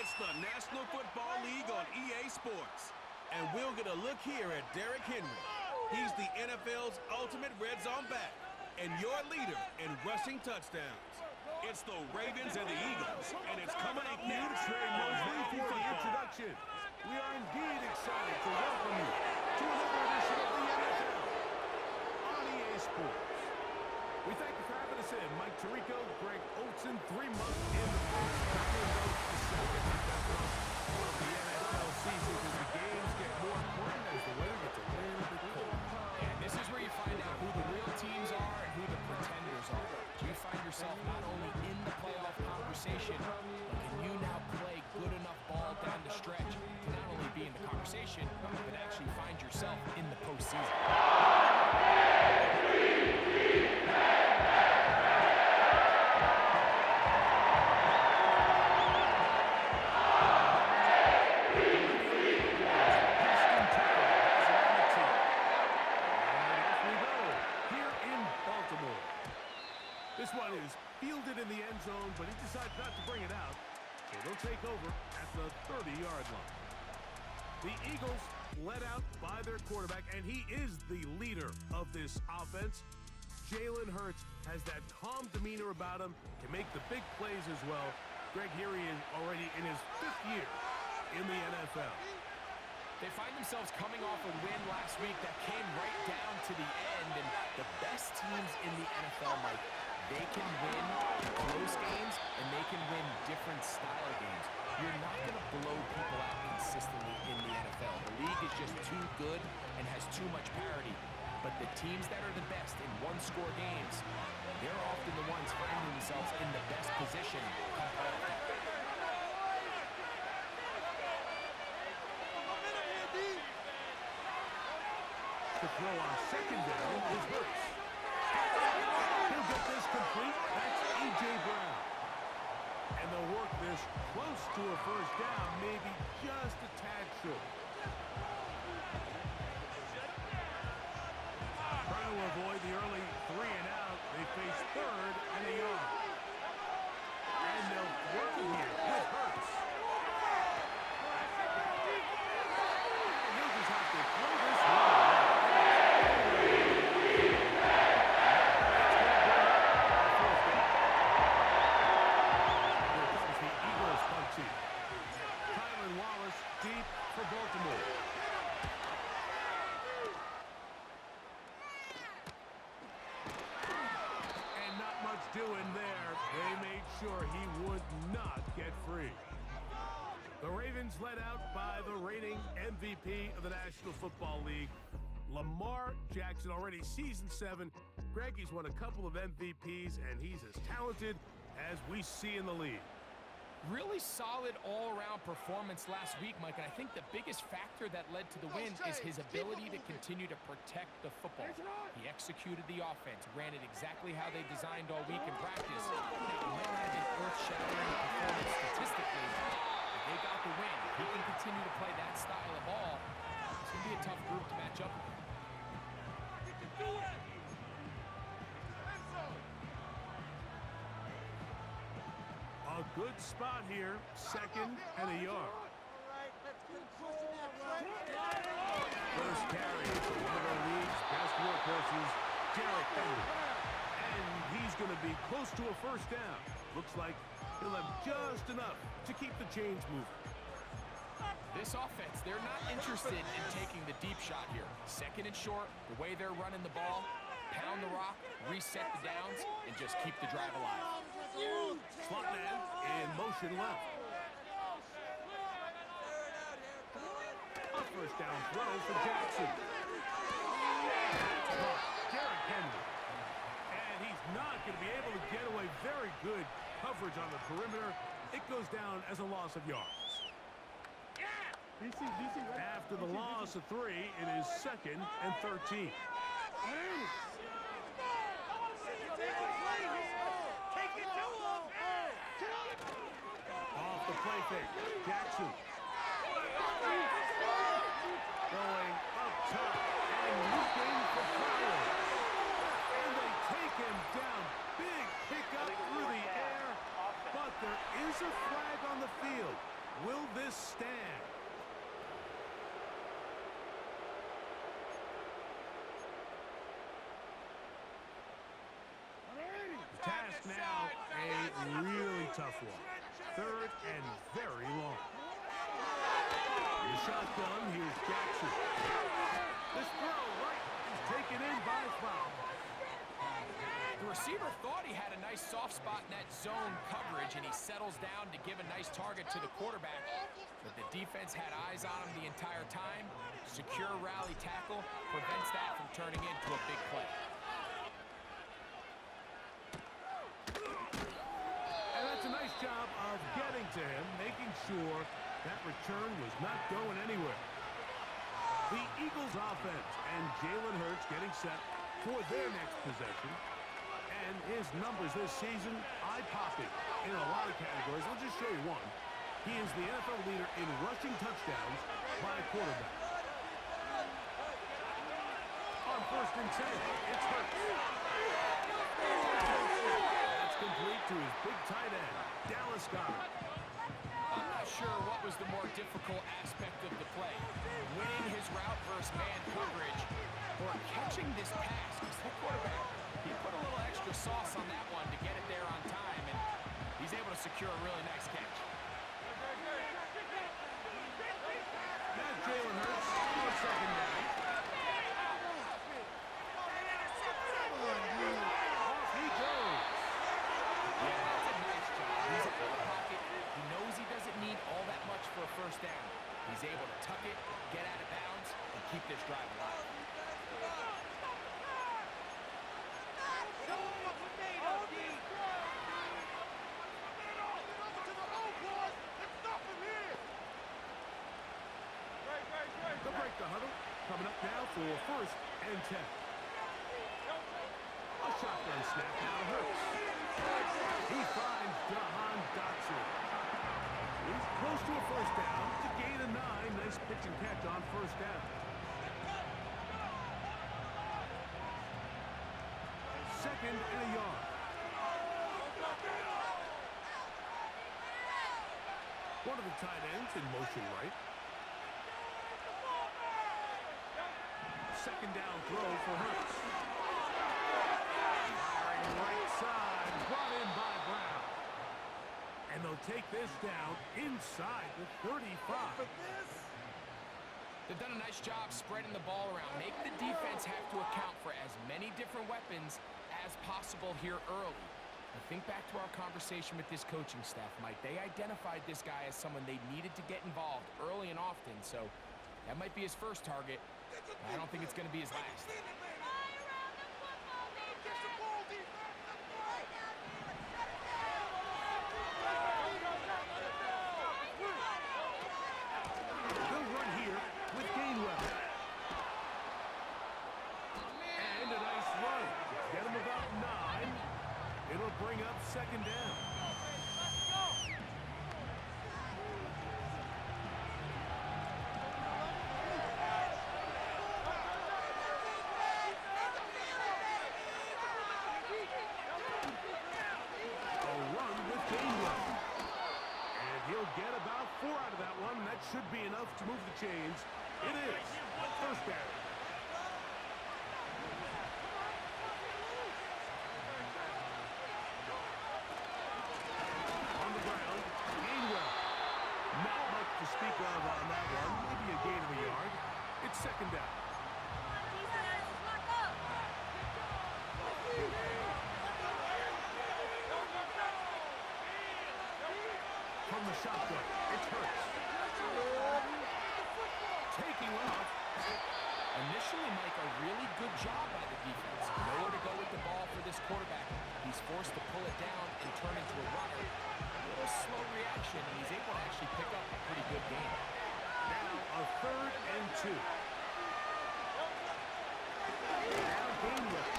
It's the National Football League on EA Sports. And we'll get a look here at Derrick Henry. He's the NFL's ultimate red zone back and your leader in rushing touchdowns. It's the Ravens and the Eagles, and it's coming up next. Trey Mosley for the introduction. We are indeed excited to welcome you to another edition of the NFL on EA Sports. We thank you for having us in. Mike Tirico, Greg Olson, 3 months in the books. The NFL season, because the games get more important as the weather gets a little bit colder. And this is where you find out who the real teams are and who the pretenders are. You find yourself not only in the playoff conversation, but can you now play good enough ball down the stretch to not only be in the conversation, but actually find yourself in the postseason. This one is fielded in the end zone, but he decides not to bring it out. So they'll take over at the 30-yard line. The Eagles led out by their quarterback, and he is the leader of this offense. Jalen Hurts has that calm demeanor about him, can make the big plays as well. Greg, here he is already in his 5th year in the NFL. They find themselves coming off a win last week that came right down to the end, and the best teams in the NFL, Mike, they can win close games, and they can win different style games. You're not going to blow people out consistently in the NFL. The league is just too good and has too much parity. But the teams that are the best in one-score games, they're often the ones finding themselves in the best position come playoff time. To throw on second down is Hurts. He'll get this complete. That's A.J. Brown. And they'll work this close to a first down, maybe just a tad short. Trying to avoid the early 3 and out. They face 3rd and a yard. And they'll throw here with Hurts. And he'll just have to throw this one. Doing there, they made sure he would not get free. The Ravens led out by the reigning MVP of the National Football League, Lamar Jackson, already season 7. Greg, he's won a couple of MVPs, and he's as talented as we see in the league. Really solid all-around performance last week, Mike, and I think the biggest factor that led to the win is his ability to continue to protect the football. He executed the offense, ran it exactly how they designed all week in practice. Now, it might have been earth-shattering performance statistically. If they got the win, if he can continue to play that style of ball, it's going to be a tough group to match up with. A good spot here, 2nd and a yard. First carry for one of our league's best workhorses, Derrick Henry. And he's going to be close to a first down. Looks like he'll have just enough to keep the chains moving. This offense, they're not interested in taking the deep shot here. 2nd and short, the way they're running the ball, pound the rock, reset the downs, and just keep the drive alive. Slot man in motion left. A first down throw for Jackson. Derrick Henry. And he's not going to be able to get away. Very good coverage on the perimeter. It goes down as a loss of yards. After the loss of 3, it is 2nd and 13. Off the play fake, Jackson. Going up top and looking for Flowers. And they take him down. Big pickup through the air. But there is a flag on the field. now a really tough one. Third and very long. In the shotgun, here's Jackson. This throw right is taken in by Fowl. The receiver thought he had a nice soft spot in that zone coverage, and he settles down to give a nice target to the quarterback. But the defense had eyes on him the entire time. Secure rally tackle prevents that from turning into a big play. And that's a nice job of getting to him, making sure that return was not going anywhere. The Eagles offense and Jalen Hurts getting set for their next possession. And his numbers this season, eye-popping in a lot of categories. I'll just show you one. He is the NFL leader in rushing touchdowns by a quarterback. On 1st and 10, it's Hurts. That's complete to his big tight end, Dallas Goedert. I'm not sure what was the more difficult aspect of the play. Winning his route versus man coverage or catching this pass. Because that quarterback, he put a little extra sauce on that one to get it there on time, and he's able to secure a really nice catch. Now Jalen Hurts on 2nd down. Off he goes. Yeah, that's a nice job. He's in the pocket. He knows he doesn't need all that much for a 1st down. He's able to tuck it, get out of bounds, and keep this drive alive. They'll break the huddle. Coming up now for 1st and 10. A shotgun snap now to Hurts. He finds Jahan Dotson. He's close to a 1st down. It's a gain of 9. Nice pitch and catch on 1st down. 2nd and a yard. One of the tight ends in motion right. 2nd down throw for Hurts. Firing right side, brought in by Brown. And they'll take this down inside the 35. They've done a nice job spreading the ball around. Make the defense have to account for as many different weapons as possible here early. I think back to our conversation with this coaching staff, Mike. They identified this guy as someone they needed to get involved early and often, so that might be his first target. I don't think it's going to be his last. They'll run here with Gainwell. And a nice run. Get him about 9. It'll bring up 2nd down. Get about 4 out of that one. That should be enough to move the chains. It is 1st down. On the ground, Gainwell. Not much to speak of on that one. Maybe a gain of a yard. It's 2nd down. From the shotgun, it's Hurts. Taking off. Initially, Mike, a really good job by the defense. Nowhere to go with the ball for this quarterback. He's forced to pull it down and turn into a runner. A little slow reaction, and he's able to actually pick up a pretty good game. Now a 3rd and 2. Now Gainwell.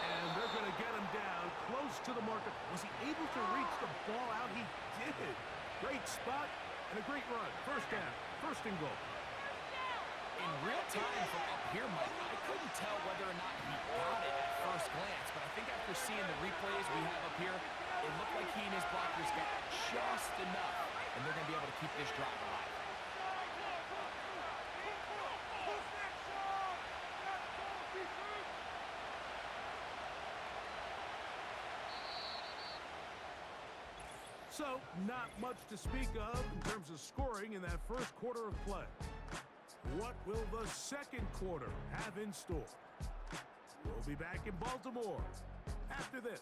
And they're going to get him down close to the marker. Was he able to reach the ball out? He did. Great spot and a great run. 1st down. 1st and goal. In real time from up here, Mike, I couldn't tell whether or not he got it at first glance, but I think after seeing the replays we have up here, it looked like he and his blockers got just enough, and they're going to be able to keep this drive alive. So, not much to speak of in terms of scoring in that first quarter of play. What will the second quarter have in store? We'll be back in Baltimore after this.